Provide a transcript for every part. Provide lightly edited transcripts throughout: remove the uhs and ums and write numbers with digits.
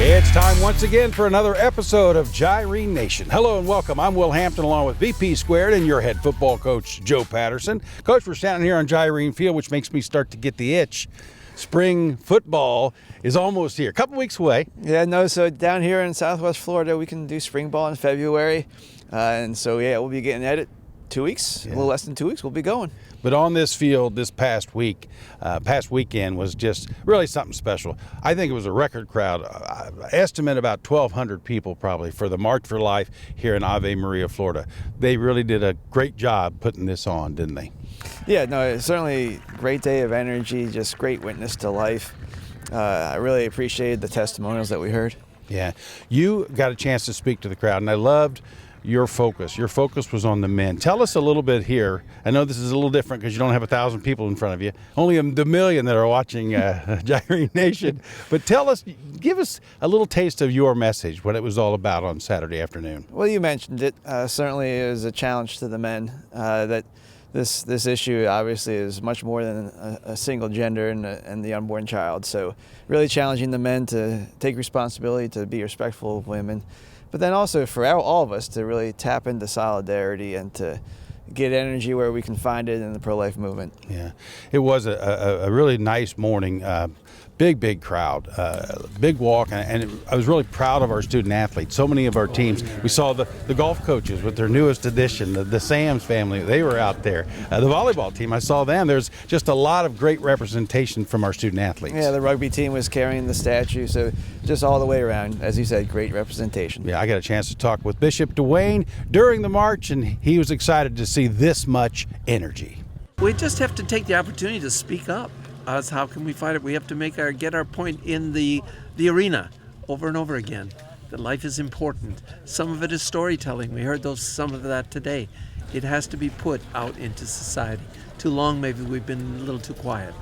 It's time once again for another episode of Gyrene Nation. Hello and welcome. I'm Will Hampton along with VP Squared and your head football coach, Joe Patterson. Coach, we're standing here on Gyrene Field, which makes me start to get the itch. Spring football is almost here. A couple weeks away. Yeah, no, so down here in Southwest Florida, we can do spring ball in February. And so, yeah, we'll be getting at it 2 weeks, a little less than 2 weeks, we'll be going. But on this field this past weekend was just really something special. I think it was a record crowd. Estimate about 1,200 people probably for the March for Life here in Ave Maria, Florida. They really did a great job putting this on, didn't they? Yeah, no, it's certainly a great day of energy, just great witness to life. I really appreciated the testimonials that we heard. Yeah, you got a chance to speak to the crowd, and I loved your focus. Your focus was on the men. Tell us a little bit here. I know this is a little different because you don't have 1,000 people in front of you. Only the million that are watching Gyrene Nation. But give us a little taste of your message, what it was all about on Saturday afternoon. Well, you mentioned it. Certainly it was a challenge to the men that this issue obviously is much more than a single gender and the unborn child. So really challenging the men to take responsibility, to be respectful of women. But then also for all of us to really tap into solidarity and to get energy where we can find it in the pro-life movement. Yeah, it was a really nice morning. Big crowd, big walk, and I was really proud of our student athletes. So many of our teams, we saw the golf coaches with their newest addition, the Sam's family, they were out there. The volleyball team, I saw them. There's just a lot of great representation from our student athletes. Yeah, the rugby team was carrying the statue, so just all the way around, as you said, great representation. Yeah, I got a chance to talk with Bishop Dwayne during the march, and he was excited to see this much energy. We just have to take the opportunity to speak up. How can we fight it? We have to get our point in the arena over and over again. That life is important. Some of it is storytelling. We heard some of that today. It has to be put out into society. Too long, maybe we've been a little too quiet.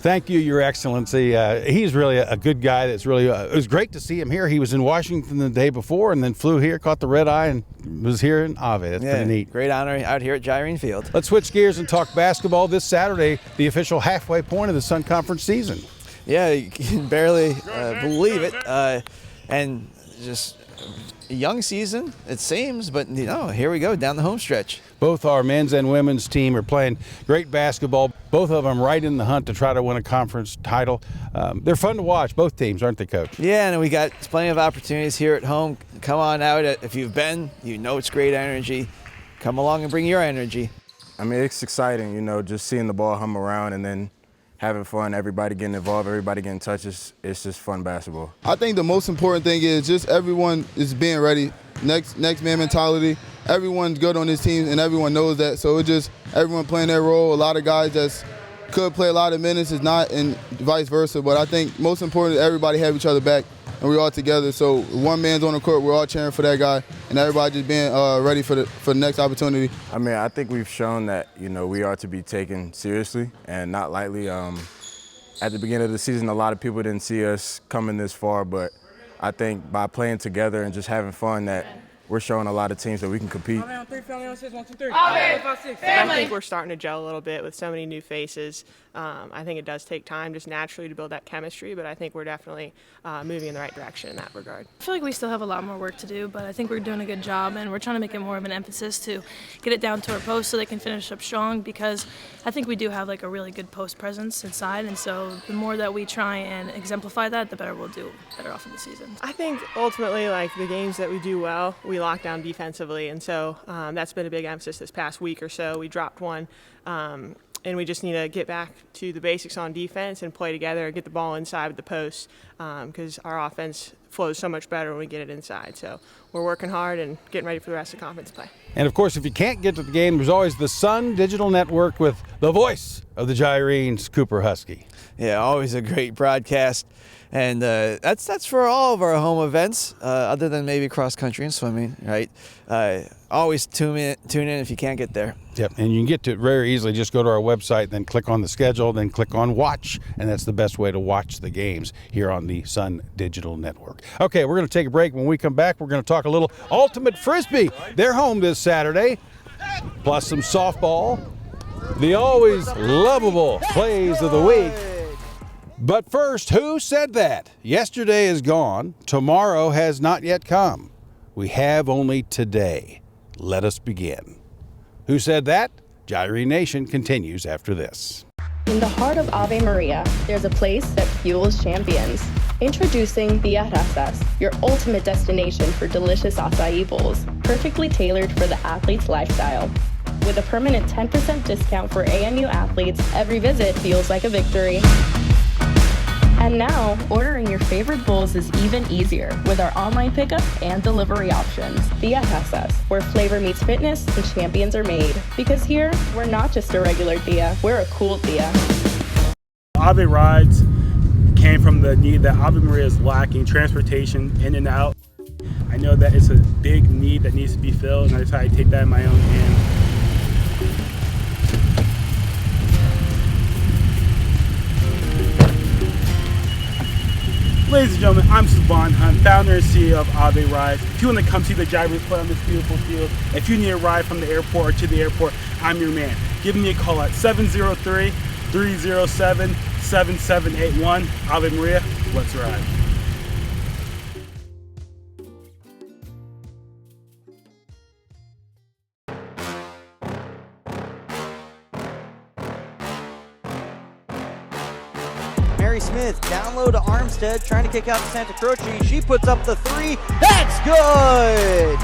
Thank you, Your Excellency. He's really a good guy. It was great to see him here. He was in Washington the day before and then flew here, caught the red eye, and was here in Ave. That's pretty neat. Great honor out here at Gyrene Field. Let's switch gears and talk basketball this Saturday, the official halfway point of the Sun Conference season. Yeah, you can barely believe it. And just a young season, it seems, but here we go, down the home stretch. Both our men's and women's team are playing great basketball. Both of them right in the hunt to try to win a conference title. They're fun to watch, both teams, aren't they, Coach? Yeah, and we got plenty of opportunities here at home. Come on out. If you've been, it's great energy. Come along and bring your energy. I mean, it's exciting, just seeing the ball hum around and then having fun, everybody getting involved, everybody getting touches. It's just fun basketball. I think the most important thing is just everyone is being ready. Next man mentality. Everyone's good on this team, and everyone knows that. So it's just everyone playing their role. A lot of guys that could play a lot of minutes is not, and vice versa. But I think most important, everybody have each other back, and we're all together. So one man's on the court, we're all cheering for that guy, and everybody just being ready for the next opportunity. I mean, I think we've shown that we are to be taken seriously and not lightly. At the beginning of the season, a lot of people didn't see us coming this far, but I think by playing together and just having fun that we're showing a lot of teams that we can compete. I think we're starting to gel a little bit with so many new faces. I think it does take time just naturally to build that chemistry, but I think we're definitely moving in the right direction in that regard. I feel like we still have a lot more work to do, but I think we're doing a good job, and we're trying to make it more of an emphasis to get it down to our post so they can finish up strong, because I think we do have a really good post presence inside, and so the more that we try and exemplify that, the better we'll do better off in the season. I think ultimately the games that we do well, we lock down defensively, and so that's been a big emphasis this past week or so. We dropped one. And we just need to get back to the basics on defense and play together and get the ball inside the post because our offense flows so much better when we get it inside. So we're working hard and getting ready for the rest of conference play. And, of course, if you can't get to the game, there's always the Sun Digital Network with the voice of the Gyrene's Cooper Husky. Yeah, always a great broadcast. And that's for all of our home events, other than maybe cross country and swimming, right? Always tune in if you can't get there. Yep, and you can get to it very easily. Just go to our website, then click on the schedule, then click on watch, and that's the best way to watch the games here on the Sun Digital Network. Okay, we're going to take a break. When we come back, we're going to talk a little Ultimate Frisbee. They're home this Saturday, plus some softball, the always lovable plays of the week, But first, who said that? Yesterday is gone. Tomorrow has not yet come. We have only today. Let us begin. Who said that? Gyrene Nation continues after this. In the heart of Ave Maria, there's a place that fuels champions. Introducing Terrazas, your ultimate destination for delicious acai bowls, perfectly tailored for the athlete's lifestyle. With a permanent 10% discount for ANU athletes, every visit feels like a victory. And now, ordering your favorite bowls is even easier with our online pickup and delivery options. Terrazas, where flavor meets fitness and champions are made. Because here, we're not just a regular Tia, we're a cool Tia. Ave rides came from the need that Ave Maria is lacking, transportation in and out. I know that it's a big need that needs to be filled, and I decided to take that in my own hands. Ladies and gentlemen, I'm Saban Hunt, founder and CEO of Ave Rides. If you want to come see the Gyrenes play on this beautiful field, if you need a ride from the airport or to the airport, I'm your man. Give me a call at 703-307-7781. Ave Maria, let's ride. Smith down low to Armstead, trying to kick out to Santa Croce. She puts up the three. That's good!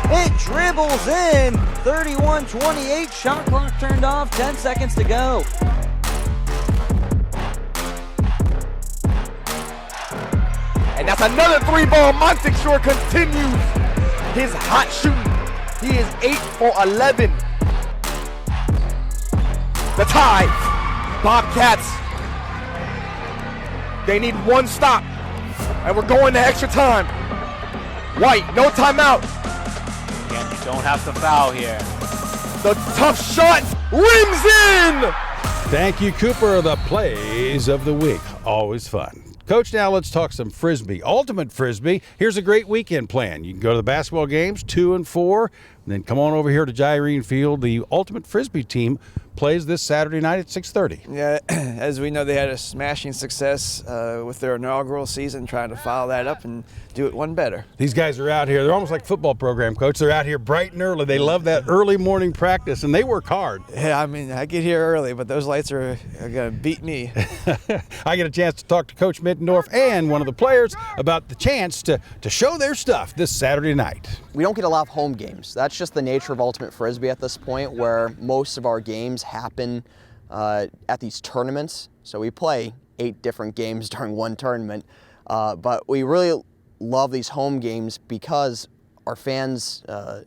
It dribbles in. 31-28. Shot clock turned off. 10 seconds to go. And that's another three ball. Montefiore continues his hot shooting. He is 8 for 11. The tie. Bobcats. They need one stop, and we're going to extra time. White, no timeout. And you don't have to foul here. The tough shot rims in. Thank you, Cooper. The plays of the week. Always fun. Coach, now let's talk some Frisbee. Ultimate Frisbee. Here's a great weekend plan. You can go to the basketball games, 2 and 4, and then come on over here to Gyrene Field. The Ultimate Frisbee team plays this Saturday night at 6:30. Yeah, as we know, they had a smashing success with their inaugural season, trying to follow that up and do it one better. These guys are out here. They're almost like football program, Coach. They're out here bright and early. They love that early morning practice, and they work hard. Yeah, I mean, I get here early, but those lights are going to beat me. I get a chance to talk to Coach Middendorf and one of the players about the chance to show their stuff this Saturday night. We don't get a lot of home games. That's just the nature of Ultimate Frisbee at this point, where most of our games happen at these tournaments. So we play 8 different games during one tournament, but we really love these home games because our fans, a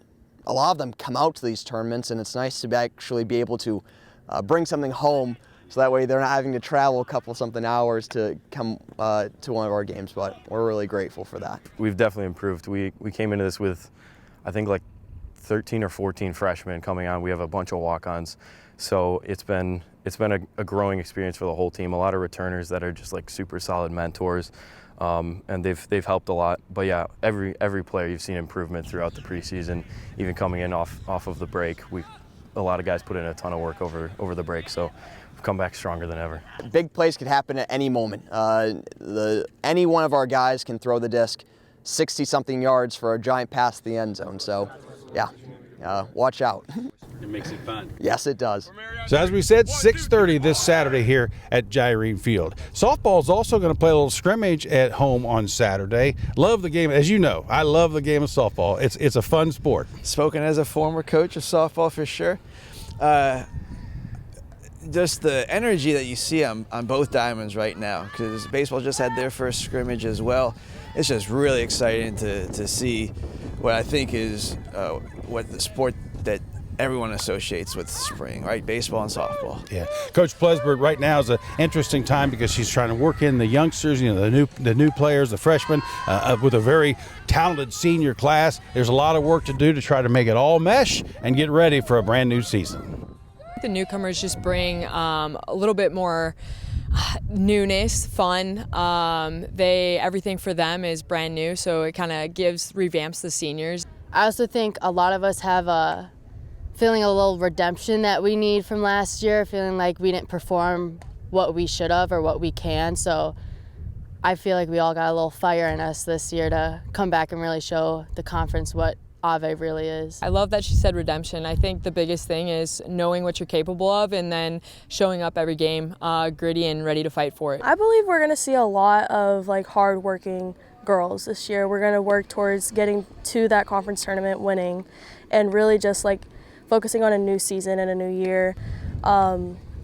lot of them come out to these tournaments, and it's nice to actually be able to bring something home, so that way they're not having to travel a couple something hours to come to one of our games, but we're really grateful for that. We've definitely improved. We came into this with, I think, like 13 or 14 freshmen coming on. We have a bunch of walk-ons. So it's been a growing experience for the whole team. A lot of returners that are just like super solid mentors, and they've helped a lot. But yeah, every player you've seen improvement throughout the preseason, even coming in off of the break. A lot of guys put in a ton of work over the break, so we've come back stronger than ever. Big plays could happen at any moment. Any one of our guys can throw the disc 60-something yards for a giant pass to the end zone. So yeah, watch out. It makes it fun. Yes, it does. So as we said, 6:30 this Saturday here at Gyrene Field. Softball's also going to play a little scrimmage at home on Saturday. Love the game. As you know, I love the game of softball. It's a fun sport. Spoken as a former coach of softball for sure. Just the energy that you see on both diamonds right now, because baseball just had their first scrimmage as well. It's just really exciting to see what I think is what the sport that everyone associates with spring, right? Baseball and softball. Yeah, Coach Plesberg right now is an interesting time because she's trying to work in the youngsters, the new players, the freshmen, with a very talented senior class. There's a lot of work to do to try to make it all mesh and get ready for a brand new season. The newcomers just bring a little bit more newness, fun. Everything for them is brand new, so it kind of revamps the seniors. I also think a lot of us have feeling a little redemption that we need from last year, feeling like we didn't perform what we should have or what we can. So I feel like we all got a little fire in us this year to come back and really show the conference what Ave really is. I love that she said redemption. I think the biggest thing is knowing what you're capable of and then showing up every game gritty and ready to fight for it. I believe we're going to see a lot of hard-working girls this year. We're going to work towards getting to that conference tournament, winning, and really just focusing on a new season and a new year.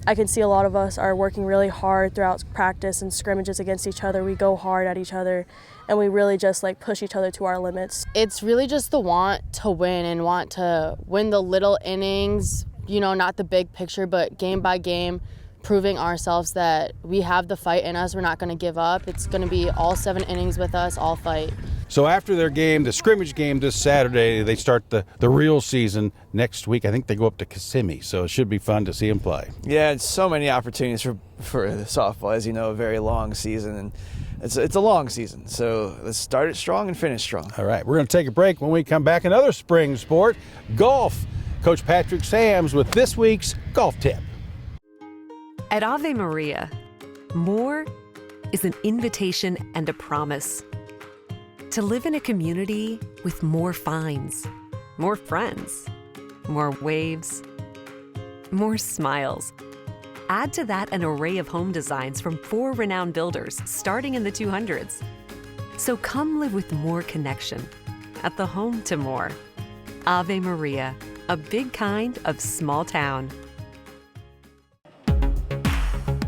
I can see a lot of us are working really hard throughout practice and scrimmages against each other. We go hard at each other, and we really just push each other to our limits. It's really just the want to win and want to win the little innings, not the big picture, but game by game, proving ourselves that we have the fight in us. We're not going to give up. It's going to be all 7 innings with us, all fight. So after their game, the scrimmage game this Saturday, they start the real season next week. I think they go up to Kissimmee, so it should be fun to see them play. Yeah, it's so many opportunities for the softball, as you know, a very long season, and it's a long season. So let's start it strong and finish strong. All right, we're going to take a break. When we come back, another spring sport, golf. Coach Patrick Sams with this week's golf tip. At Ave Maria, more is an invitation and a promise. To live in a community with more finds, more friends, more waves, more smiles. Add to that an array of home designs from 4 renowned builders starting in the 200s. So come live with more connection at the home to more. Ave Maria, a big kind of small town.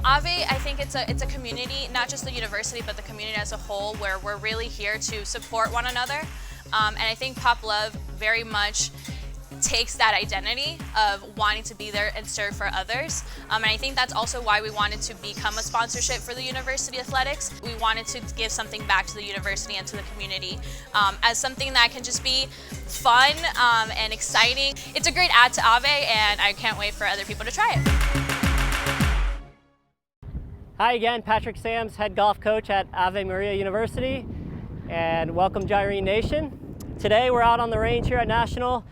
Ave, I think it's a community, not just the university, but the community as a whole, where we're really here to support one another. And I think Pop Love very much takes that identity of wanting to be there and serve for others. And I think that's also why we wanted to become a sponsorship for the university athletics. We wanted to give something back to the university and to the community as something that can just be fun and exciting. It's a great add to Ave, and I can't wait for other people to try it. Hi again, Patrick Sams, head golf coach at Ave Maria University, and welcome Gyrene Nation. Today we're out on the range here at National,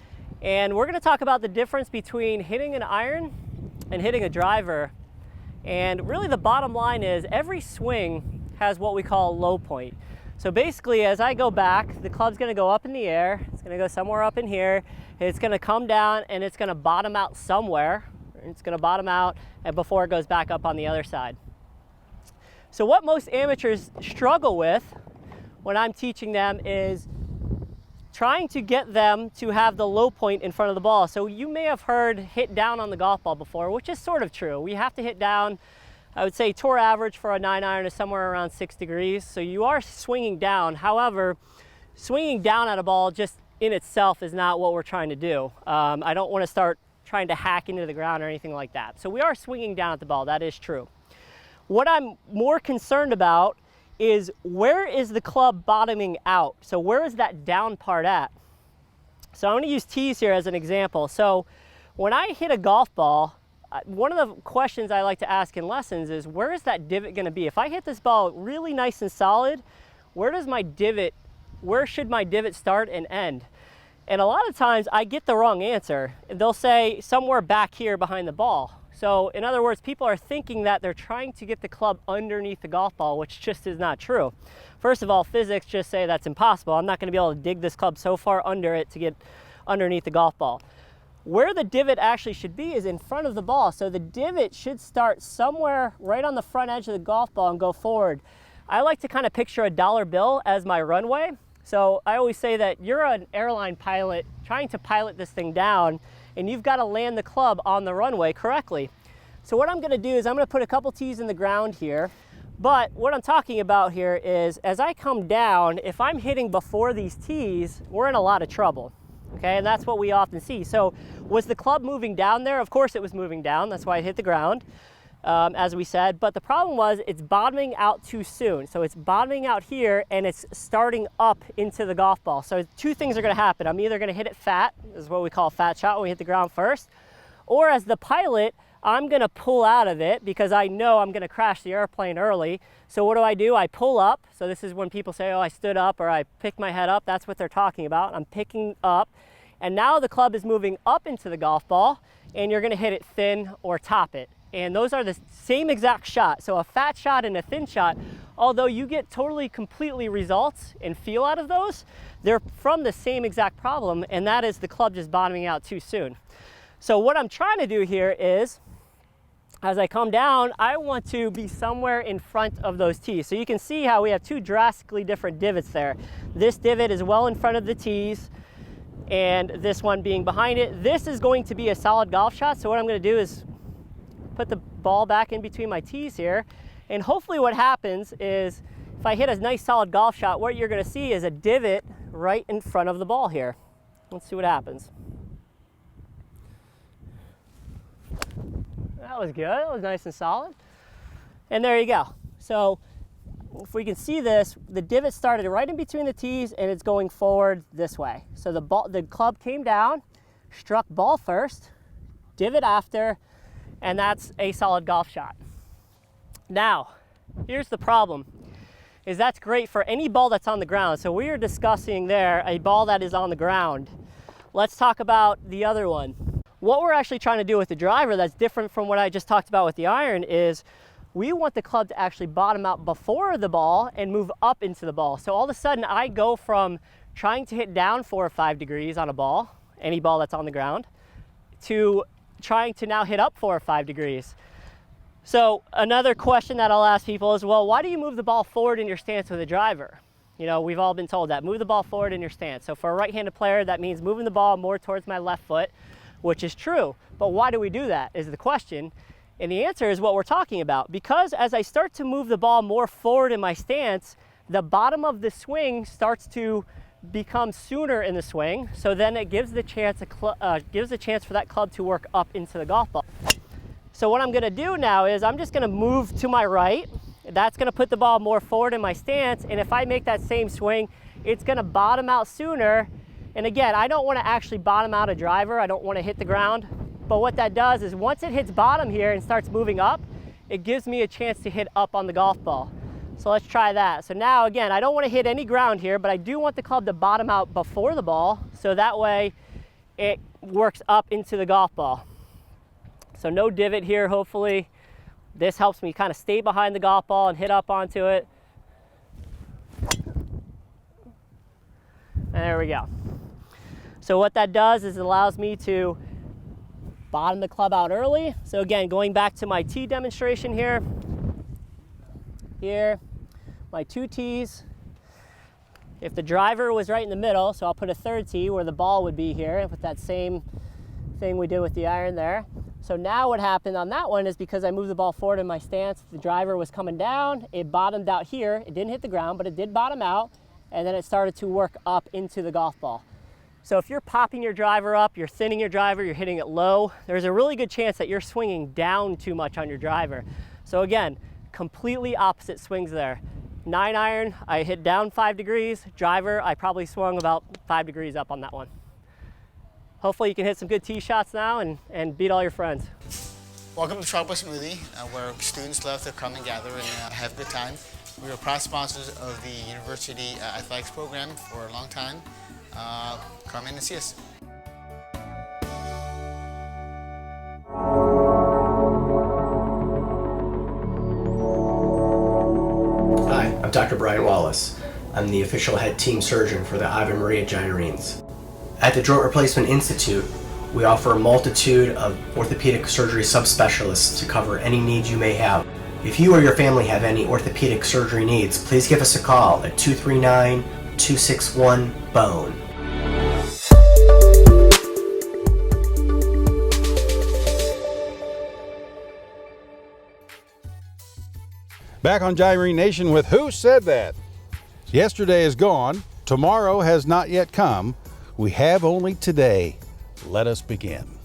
and we're going to talk about the difference between hitting an iron and hitting a driver. And really the bottom line is every swing has what we call a low point. So basically as I go back, the club's going to go up in the air, it's going to go somewhere up in here, it's going to come down and it's going to bottom out somewhere. It's going to bottom out and before it goes back up on the other side. So what most amateurs struggle with when I'm teaching them is trying to get them to have the low point in front of the ball. So you may have heard hit down on the golf ball before, which is sort of true. We have to hit down, I would say tour average for a 9-iron is somewhere around 6 degrees. So you are swinging down. However, swinging down at a ball just in itself is not what we're trying to do. I don't want to start trying to hack into the ground or anything like that. So we are swinging down at the ball, that is true. What I'm more concerned about is where is the club bottoming out? So where is that down part at? So I'm going to use tees here as an example. So when I hit a golf ball, one of the questions I like to ask in lessons is where is that divot going to be? If I hit this ball really nice and solid, where should my divot start and end? And a lot of times I get the wrong answer. They'll say somewhere back here behind the ball. So in other words, people are thinking that they're trying to get the club underneath the golf ball, which just is not true. First of all, physics just say that's impossible. I'm not going to be able to dig this club so far under it to get underneath the golf ball. Where the divot actually should be is in front of the ball. So the divot should start somewhere right on the front edge of the golf ball and go forward. I like to kind of picture a dollar bill as my runway. So I always say that you're an airline pilot trying to pilot this thing down, and you've got to land the club on the runway correctly. So what I'm going to do is I'm going to put a couple tees in the ground here, but what I'm talking about here is as I come down, if I'm hitting before these tees, we're in a lot of trouble, okay? And that's what we often see. So was the club moving down there? Of course it was moving down, that's why it hit the ground, as we said, but the problem was it's bottoming out too soon. So it's bottoming out here and it's starting up into the golf ball. So 2 things are going to happen. I'm either going to hit it fat, this is what we call a fat shot when we hit the ground first, or as the pilot, I'm going to pull out of it because I know I'm going to crash the airplane early. So what do? I pull up. So this is when people say, oh, I stood up or I picked my head up. That's what they're talking about. I'm picking up. And now the club is moving up into the golf ball and you're going to hit it thin or top it. And those are the same exact shot. So a fat shot and a thin shot, although you get totally, completely results and feel out of those, they're from the same exact problem, and that is the club just bottoming out too soon. So what I'm trying to do here is, as I come down, I want to be somewhere in front of those tees. So you can see how we have two drastically different divots there. This divot is well in front of the tees, and this one being behind it. This is going to be a solid golf shot, so what I'm going to do is put the ball back in between my tees here, and hopefully what happens is if I hit a nice solid golf shot, what you're going to see is a divot right in front of the ball here. Let's see what happens. That was good. That was nice and solid. And there you go. So if we can see this, the divot started right in between the tees and it's going forward this way. So the club came down, struck ball first, divot after, and that's a solid golf shot. Now, here's the problem, is that's great for any ball that's on the ground. So we are discussing there a ball that is on the ground. Let's talk about the other one. What we're actually trying to do with the driver that's different from what I just talked about with the iron is we want the club to actually bottom out before the ball and move up into the ball. So all of a sudden I go from trying to hit down 4 or 5 degrees on a ball, any ball that's on the ground, to trying to now hit up 4 or 5 degrees. So another question that I'll ask people is, well, why do you move the ball forward in your stance with a driver? You know, we've all been told that, move the ball forward in your stance. So for a right-handed player, that means moving the ball more towards my left foot, which is true. But why do we do that is the question. And the answer is what we're talking about. Because as I start to move the ball more forward in my stance, the bottom of the swing starts to become sooner in the swing. So then it gives the chance, for that club to work up into the golf ball. So what I'm gonna do now is I'm just gonna move to my right. That's gonna put the ball more forward in my stance. And if I make that same swing, it's gonna bottom out sooner. And again, I don't wanna actually bottom out a driver. I don't wanna hit the ground. But what that does is once it hits bottom here and starts moving up, it gives me a chance to hit up on the golf ball. So let's try that. So now again, I don't wanna hit any ground here, but I do want the club to bottom out before the ball. So that way it works up into the golf ball. So no divot here, hopefully. This helps me kind of stay behind the golf ball and hit up onto it. And there we go. So what that does is it allows me to bottom the club out early. So again, going back to my tee demonstration here, my 2 tees. If the driver was right in the middle, so I'll put a 3rd tee where the ball would be here with that same thing we did with the iron there. So now what happened on that one is because I moved the ball forward in my stance, the driver was coming down, it bottomed out here. It didn't hit the ground, but it did bottom out, and then it started to work up into the golf ball. So if you're popping your driver up, you're thinning your driver, you're hitting it low, there's a really good chance that you're swinging down too much on your driver. So again, completely opposite swings there. 9 iron, I hit down 5 degrees. Driver, I probably swung about 5 degrees up on that one. Hopefully you can hit some good tee shots now and beat all your friends. Welcome to TRB Smoothie, where students love to come and gather and have a good time. We were proud sponsors of the university athletics program for a long time. Come in and see us. Hi, I'm Dr. Brian Wallace. I'm the official head team surgeon for the Ave Maria Gyrenes. At the Joint Replacement Institute, we offer a multitude of orthopedic surgery subspecialists to cover any needs you may have. If you or your family have any orthopedic surgery needs, please give us a call at 239-261-BONE. Back on Gyrene Nation with Who Said That? Yesterday is gone. Tomorrow has not yet come. We have only today. Let us begin.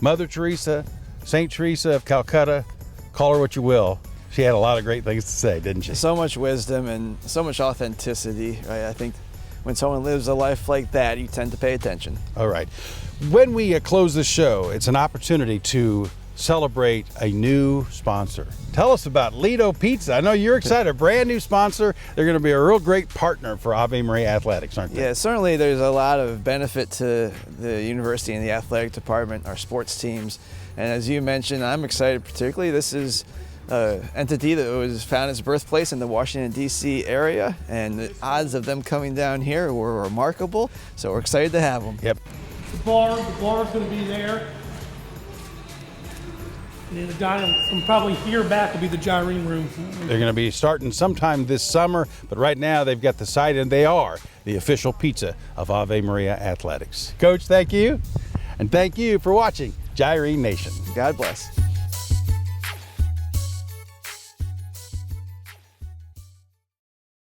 Mother Teresa, Saint Teresa of Calcutta, call her what you will. She had a lot of great things to say, didn't she? So much wisdom and so much authenticity, right? I think when someone lives a life like that, you tend to pay attention. All right. When we close this show, it's an opportunity to celebrate a new sponsor. Tell us about Lido Pizza. I know you're excited, a brand new sponsor. They're going to be a real great partner for Ave Maria Athletics, aren't they? Yeah, certainly there's a lot of benefit to the university and the athletic department, our sports teams. And as you mentioned, I'm excited particularly. This is an entity that was found its birthplace in the Washington, D.C. area, and the odds of them coming down here were remarkable. So we're excited to have them. Yep. The bar's going to be there. And the dining from probably here back will be the Gyrene room. They're going to be starting sometime this summer, but right now they've got the site, and they are the official pizza of Ave Maria Athletics. Coach, thank you. And thank you for watching Gyrene Nation. God bless.